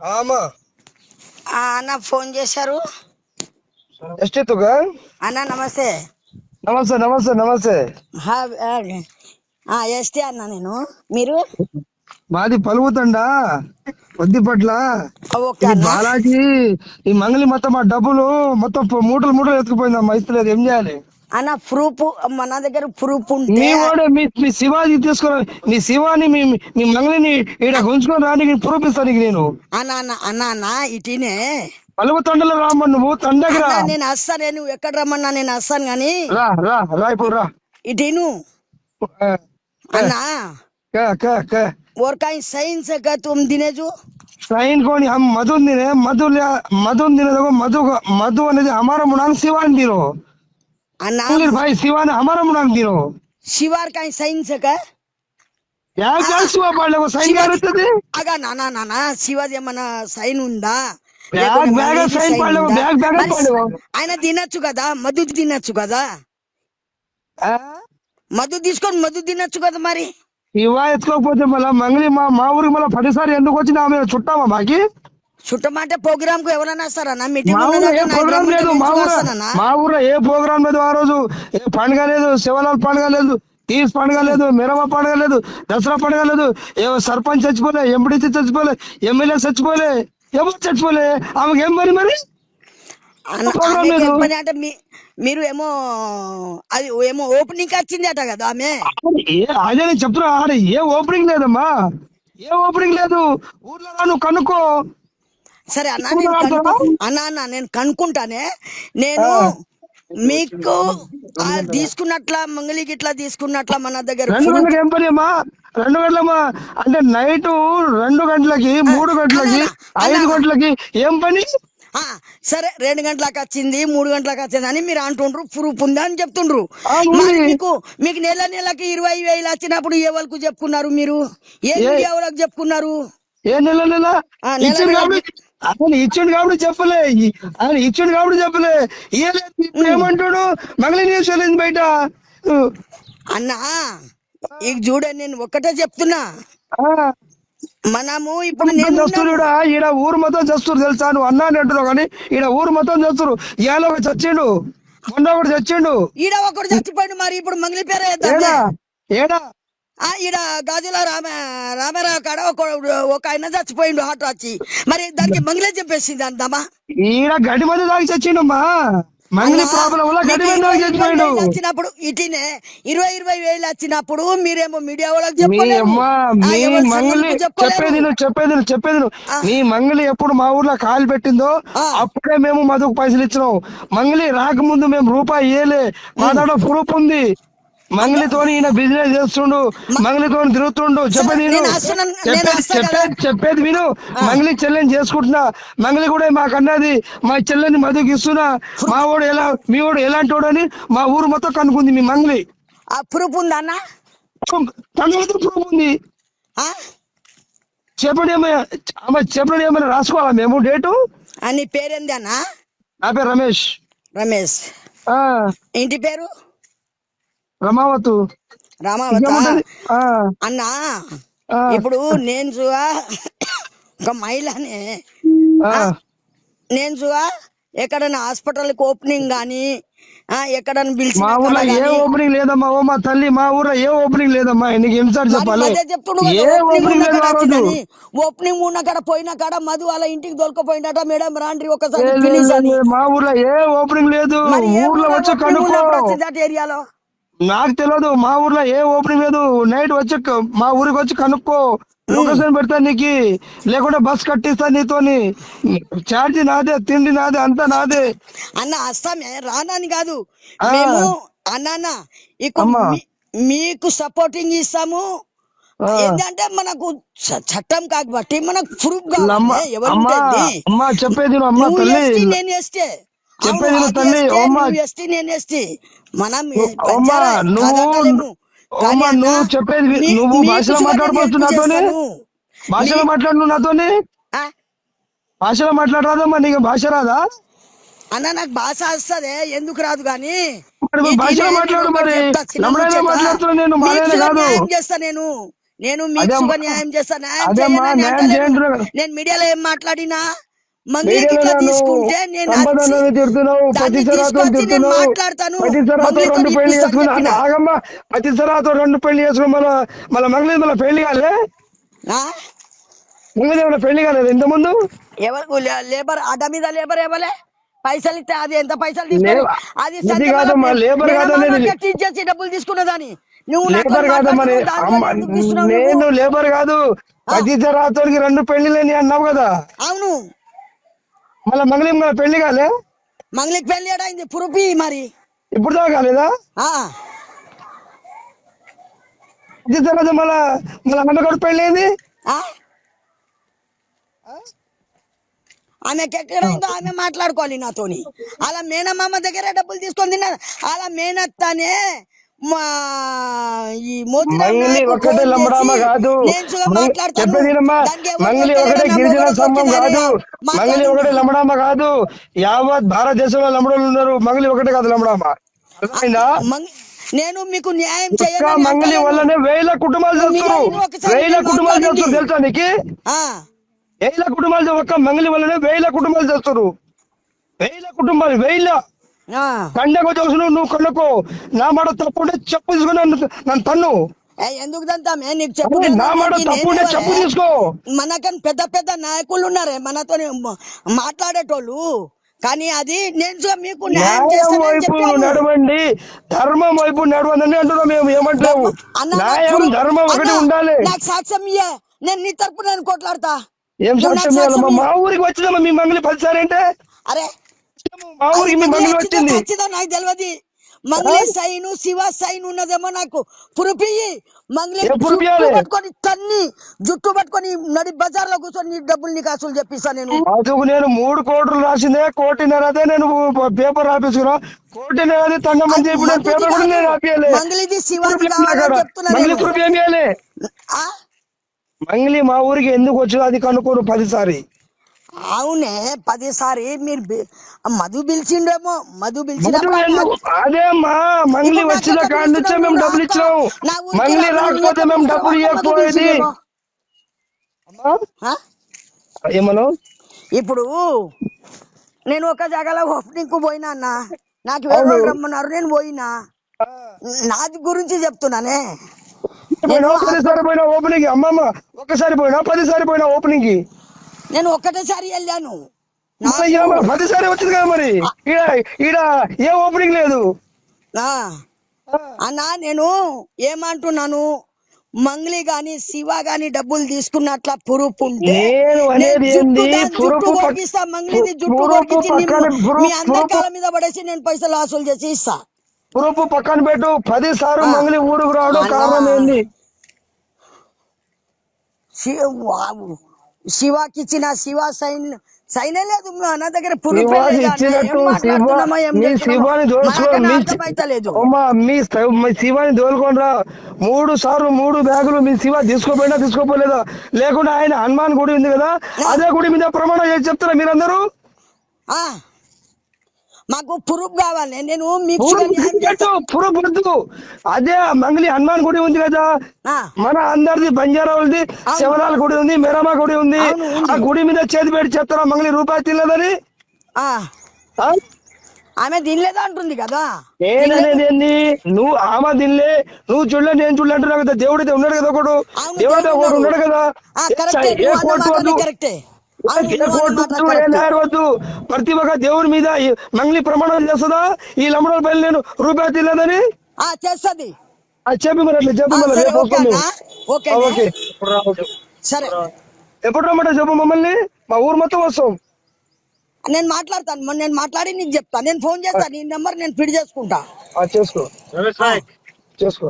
అమ్మా అన్న ఫోన్ చేశారు. ఎಷ್ಟెత్తుగా అన్న నమస్తే. నమస్తే నమస్తే నమస్తే. ఎస్టీ అన్న నేను. మీరు? మాది పలుగుతండా వద్దిపట్ల. ఓకే ఇది అన్న. బాలాజీ ఈ మంగళి మొత్తం ఆ డబ్బులు మొత్తం మూటలు మూటలు ఎత్తుకుపోయిందమ్మా. ఇస్తలేదు, ఏం చేయాలి? అన్న ప్రూఫ్ మన దగ్గర ప్రూఫ్ ఉంటే మీ వాడే మీ శివాజీ తీసుకుని మీ శివాని మీ మంగళిని ఈడ ఉంచుకొని రానికి ప్రూఫ్ ఇస్తాను నీకు నేను. అన్న అన్న అన్న అన్న ఇటీనే పలుగుతండలో రామ్మ, నువ్వు తండకి రా. నేను వస్తాను. నువ్వు ఎక్కడ రమ్మన్నా నేను వస్తాను గాని రా రా రా ఇప్పుడు రా. ఇటీను అన్న और कहीं साइन से का तुम दिने जो साइन कौन हम मधु दिने मधु दिने देखो मधु అనేది हमारा मुनांग शिवान दिनो अन्ना भाई शिवान हमारा मुनांग दिनो शिवार कहीं साइन से का यार क्या शिवा पढ़ को साइन क्या रहते थे अगा नाना नाना शिवाजी ఏమన్నా సైన్ ఉందా? బ్యాగ్ బ్యాగ్ సైన్ పढ़ लो బ్యాగ్ బ్యాగ్ పढ़ लो ఆయన తినొచ్చు కదా, మధు తినొచ్చు కదా, మధు తీసుకొని మధు తినొచ్చు కదా. మరి ఇవా ఎత్తుకోకపోతే మళ్ళా మంగళి మా ఊరికి మళ్ళీ 10 సార్లు ఎందుకు వచ్చిన ఆమె చుట్టామా మాకి? చుట్టమంటే ప్రోగ్రామ్ కు ఎవరైనా వస్తారన్నా? మీటింగ్ మా ఊర్లో ఏ ప్రోగ్రామ్ లేదు. మా ఊర్లో ఏ ప్రోగ్రామ్ లేదు. ఆ రోజు ఏ పండుగ లేదు, శివలాల్ పండుగ లేదు, తీస్ పండుగ లేదు, మిరవ పండుగ లేదు, దసరా పండుగ లేదు. ఏ సర్పంచ్ చచ్చిపోలే, ఎంపీడీసీ చచ్చిపోలే, ఎమ్మెల్యే చచ్చిపోలే, ఎవరు చచ్చిపోలే. ఆమెకి ఏం పని మరి? ప్రోగ్రామ్ లేదు అంటే మీరు ఏమో అది ఏమో ఓపెనింగ్ వచ్చింది అట కదా ఆమె. అదే నేను చెప్తున్నా, ఆడ ఏ ఓపెనింగ్ లేదమ్మా, ఏ ఓపెనింగ్ లేదు. ఊర్లో రా, నువ్వు కనుక్కో. సరే అన్న, అన్న నేను కనుక్కుంటానే. నేను మీకు తీసుకున్నట్ల మంగళికి ఇట్లా తీసుకున్నట్ల మన దగ్గర 2 గంటలకు ఏం పని అమ్మా? 2 గంటలమ్మా అంటే నైట్ 2 గంటలకి, 3 గంటలకి, 5 గంటలకి ఏం పని? సరే 2 గంటలకు వచ్చింది, 3 గంటలకు వచ్చింది అని మీరు అంటుండ్రు. ప్రూఫ్ ఉందా అని చెప్తుండ్రు. మీకు నెల నెలకి 20,000 వచ్చినప్పుడు ఏ వాళ్ళకు చెప్పుకున్నారు? మీరు ఏ మీడియా వాళ్ళకి చెప్పుకున్నారు? ఏ నెల నెల ఇచ్చిండు కాబట్టి చెప్పలే. ఆయన ఇచ్చిండు కాబట్టి చెప్పలే. ఇప్పుడు ఏమంటాడు? మంగళ న్యూస్ వెళ్ళింది బయట. అన్నా ఇక చూడండి, నేను ఒక్కటే చెప్తున్నా. మనము ఇప్పుడు చస్తురు ఈడ ఊరు మొత్తం చస్తురు తెలుసా? నువ్వు అన్నా అని అంటున్నావు కానీ ఈడ ఊరు మొత్తం చస్తురు. ఇవాళ ఒకటి చచ్చిండు, మొన్న ఒకటి చచ్చిండు, ఈడ ఒకటి చచ్చిపోయిండు. మరి ఇప్పుడు మంగళి పేరు ఏడా ఈడ గాజుల రామారావు కాడ ఒక ఆయన చచ్చిపోయిండు హార్ట్ వచ్చి. మరి దానికి మంగళే చెప్పేసింది అందామా? ఈడ గడ్డి మంది తాగి చచ్చిండమ్మా. మంగళి ప్రాబ్లం వల్ల గడ్డి మంది తాగి చచ్చిపోయిండు. వచ్చినప్పుడు ఇటీనే 20,000 వచ్చినప్పుడు మీరేమో మీడియా వాళ్ళకి చెప్పేది మీ మంగళి ఎప్పుడు మా ఊర్లో కాలు పెట్టిందో అప్పుడే మేము మధుకు పైసలు ఇచ్చినాం. మంగళి రాకముందు మేము రూపాయి ఇయ్యలే. మా దగ్గర ప్రూఫ్ ఉంది. మంగళితోని ఈయన బిజినెస్ చేస్తుండు, మంగళితో తిరుగుతుండు. చెప్పేది విను. మంగళి చెల్లెని చేసుకుంటున్నా. మంగళి కూడా మాకు అన్నది, మా చెల్లెని మధుకి ఇస్తున్నా. మా వాడు మీ వాడు ఎలాంటి వాడు అని మా ఊరు మొత్తం కనుక్కుంది. మీ మంగళి ప్రూఫ్ ఉందా అన్న? ప్రూఫ్ ఉంది. చెప్పండి ఏమైనా రాసుకోవాలా మేము డేటు? నీ పేరేంది అన్న? నా పేరు రమేష్. రమేష్. ఇంటి పేరు? రమావతు. అన్నా ఇప్పుడు నేను ఒక మహిళనే. నేను ఎక్కడైనా హాస్పిటల్కి ఓపెనింగ్ గానీ ఎక్కడన్నా పిలిచి, మా ఊర్లో ఏ ఓపెనింగ్ లేదమ్మా. ఓ మా తల్లి, మా ఊర్లో ఏ ఓపెనింగ్ లేదమ్మా. నీకు ఎన్నిసార్లు చెప్పాలి? ఓపెనింగ్ ఉన్న కాడ పోయిన కాడ మధు వాళ్ళ ఇంటికి దొరకపోయిందట. మేడం రాండ్రి ఒకసారి. మా ఊర్లో ఏ ఓపెనింగ్ లేదు. ఊర్లో వచ్చి కనుక్కో. ఏరియాలో నాకు తెలియదు. మా ఊర్లో ఏ ఓపెనింగ్ లేదు. నైట్ వచ్చి మా ఊరికి వచ్చి కనుక్కో. లొకేషన్ పెడతా నీకు, లేకుంటే బస్ కట్టిస్తా నీతోని. ఛార్జీ నాదే, తిండి నాదే, అంతా నాదే. అన్న అస్తామే రానని కాదు మేము అన్నా. మీకు సపోర్టింగ్ ఇస్తాము. ఏంటంటే మనకు చట్టం కాబట్టి మనకు ప్రూఫ్ కావాలి. చెప్పేది నేను ఎస్టీ, నేను ఎస్టీ. మనం నువ్వు చెప్పేది నువ్వు భాషలో మాట్లాడవచ్చు నాతోని. భాషలో మాట్లాడు నాతోని. భాషలో మాట్లాడరాదమ్మా? నీకు భాష రాదా అన్న? నాకు భాష వస్తుంది, ఎందుకు రాదు గాని భాషలో మాట్లాడు. మరి మాట్లాడుతున్నా నేను. చేస్తా నేను. నేను మీకు అదేమ్మా, సుఖ న్యాయం చేస్తా. న్యాయం అదేమ్మా, చేయనని న్యాయం అంటలేను. చేయంటున్నా. నేను మీడియాలో ఏం మాట్లాడినా మంగ్లీకి మీడియాలో ఇట్లా నన్ను తీసుకుంటే నేను సంపదను తిడుతున్నావు, దాన్ని పతిసరాతో తీసుకొచ్చి నేను తిడుతున్నావు. మాట్లాడతాను. పతిసరాతో మంగ్లీతో 2 పెళ్లి ఇప్పిస్తా అని చేసుకున్నా చెప్పిన. ఆగమ్మా. పతిసరాతో 2 పెళ్లి చేసుకుని మళ్ళీ మంగళ మళ్ళీ పెళ్లి కాలే, ఆ? మంగళ పెళ్లి కాలేదు ఇంత ముందు. ఎవరు లేబర్ అడ్డ మీద లేబర్ ఇవ్వలే, పైసలు ఇస్తే అది ఎంత పైసలు తీసుకొని అది ఇది కాదమ్మా, లేబర్ కాదనేది. టీచ్ చేసి డబ్బులు తీసుకున్నదాని నువ్వు నాతో లేబర్ కాదమ్మా. మాట్లాడుతున్నావు, దాంట్లో ఎందుకు తీసుకున్నావు నువ్వు? నేను లేబర్ కాదు, పతిసరాతోకి 2 పెళ్లిలేని అన్నావు కదా. అవును, మళ్ళీ మంగళ పెళ్లి కాలే, మంగళకి పెళ్లి ఏడైంది పురుపి మరి. ఇప్పుడు దాకా కాలేదా? ఆ పతిసరాతో మళ్ళా అన్నగడు పెళ్లి అయింది. ఆ? ఆమెకి ఎక్కడైందో ఆమె మాట్లాడుకోవాలి నాతోని. అలా మేనమామ దగ్గర డబ్బులు తీసుకొని తిన్నా. అలా మేనత్తనే మా ఈ మంగళి ఒకటే లంబడామ కాదు, చెప్పేదినమ్మా. మంగళి ఒకటే గిరిజన సంఘం కాదు, మంగళి ఒకటే లంబడామ కాదు, యావత్ భారతదేశంలో లంబడోళ్ళు ఉన్నారు. మంగళి ఒకటే కాదు లంబడామ. అర్థమైందా? నేను మీకు న్యాయం ఒక్క చేయను. మంగళి వల్లనే 1000 కుటుంబాలు చేస్తున్నారు. 1000 కుటుంబాలు చేస్తారు తెలుసా నీకు? 1000 కుటుంబాలు, ఒక్క మంగళి వల్లనే 1000 కుటుంబాలు చేస్తారు. 1000 కుటుంబాలు, 1000. కండకు తెలుసు, నువ్వు కళ్ళకు నా మాట తప్పుంటే చెప్పు తీసుకుని నన్ను తన్ను. ఎందుకు తంతామే? నీకు చెప్పు, నా మాట తప్పుంటే చెప్పు తీసుకో. మనకని పెద్ద పెద్ద నాయకులు ఉన్నారే మనతో మాట్లాడేటోళ్ళు. కానీ అది నేను మీకు న్యాయం వైపు నడవండి, ధర్మం వైపు నడవండి అంటున్నాం మేము. ఏమంటావు? న్యాయం ధర్మం ఒకటి ఉండాలి. నాకు సాక్ష్యం ఇయ్యే, నేను నీ తరపు నేను కొట్లాడతా. ఏం సాక్ష్యం ఇవ్వాలమ్మా? మా ఊరికి వచ్చిందమ్మా మీ మంగళి 10 సార్లు అంటే. అరే మా ఊరికి మీ మంగళి వచ్చింది నాకు తెలియదు. మంగళి సైన్ శివ సైన్ ఉన్నదేమో నాకు పురుపి. మంగళి పట్టుకొని తన్ని జుట్టు పట్టుకొని నడి బజార్ లో కూర్చొని డబ్బులు నీకు అసలు చెప్పిస్తా నేను. అదుకు నేను 3 కోట్లు రాసిందే, 1.5 అదే నేను పేపర్ రాపించుకున్నా. 1.5 తండమని చెప్పి నేను పేపర్ కూడా నేను రాపియాలి. మంగళిది శివాజీ చెప్తున్నా. మంగళి ప్రూఫ్ ఏం చేయాలి? మంగళి మా ఊరికి ఎందుకు వచ్చిందో అది కనుక్కోరు 10 సారి. అవునే 10 సారి మీరు మధు పిలిచిండేమో. మధు పిలిచిన అదే మా మంగళి వచ్చిన కాడి నుంచే మేము డబ్బులు ఇచ్చినాము. మంగళి రాకపోతే మేము డబ్బులు ఇవ్వకపోయేది. ఏమను? ఇప్పుడు నేను ఒక జాగాలో ఓపెనింగ్ కు పోయినా అన్న, నాకు వేరే రమ్మన్నారు, నేను పోయినా. నాది గురించి చెప్తున్నానే. 10 సారి పోయినా ఓపెనింగ్, అమ్మమ్మ ఒక్కసారి పోయినా 10 సారి పోయినా ఓపెనింగ్ కి. నేను ఒక్కటేసారి వెళ్ళాను. 10 సారి వచ్చింది కదా మరి. ఈడ ఏ ఓపెనింగ్ లేదు అన్నా. నేను ఏమంటున్నాను, మంగళి గాని శివ గాని డబ్బులు తీసుకున్నట్ల ప్రూఫ్ ఉంటే మంగళిది జుట్టు కొరికించి మీ అందరికాల మీద పడేసి నేను పైసలు వసూలు చేసి ఇస్తా. ప్రూఫ్ పక్కన పెట్టు. 10 సార్లు మంగళి ఊరుకు రావడం కారణం ఏంది? శివాకి ఇచ్చిన శివ సైనే లేదు నా దగ్గర. శివాని దోలుకోనరా 3 సార్లు 3 బ్యాగులు మీ శివ తీసుకోపోయినా తీసుకోపోలేదా? లేకుండా ఆయన హనుమాన్ గుడి ఉంది కదా, అదే గుడి మీద ప్రమాణం చేసి చెప్తారా మీరందరూ? మాకు ప్రూఫ్ కావాలి. నేను మీకు ప్రూఫ్ వద్దు. అదే మంగళి హనుమాన్ గుడి ఉంది కదా, మన అందరిది బంజారా వాళ్ళది శివలాల్ గుడి ఉంది, మెరమా గుడి ఉంది. ఆ గుడి మీద చేతి పెట్టి చెప్తారా మంగళి రూపాయి తినలేదని? ఆమె తినలేదా అంటుంది కదా. నేననేది నువ్వు ఆమె తినలే, నువ్వు చూడలే, నేను చూడలే అంటున్నావు కదా. దేవుడితే ఉన్నాడు కదా, ఒకడు దేవత ఒకడు ఉన్నాడు కదా. వద్దు. ప్రతి ఒక్క దేవుడి మీద మంగళి ప్రమాణం చేస్తుందా ఈ లంబడోల పైన నేను రూపాయి తినలేదని? చేస్తుంది. చెప్పి మరి అట్లా చెప్పి సరే. ఎప్పుడు రమ్మంటే చెప్పు, మమ్మల్ని మా ఊరు మొత్తం వస్తాం. నేను మాట్లాడతాను, నేను మాట్లాడి నీకు చెప్తాను. నేను ఫోన్ చేస్తాను, నీ నెంబర్ నేను ఫిడ్ చేసుకుంటా. చేసుకో. ఓకే.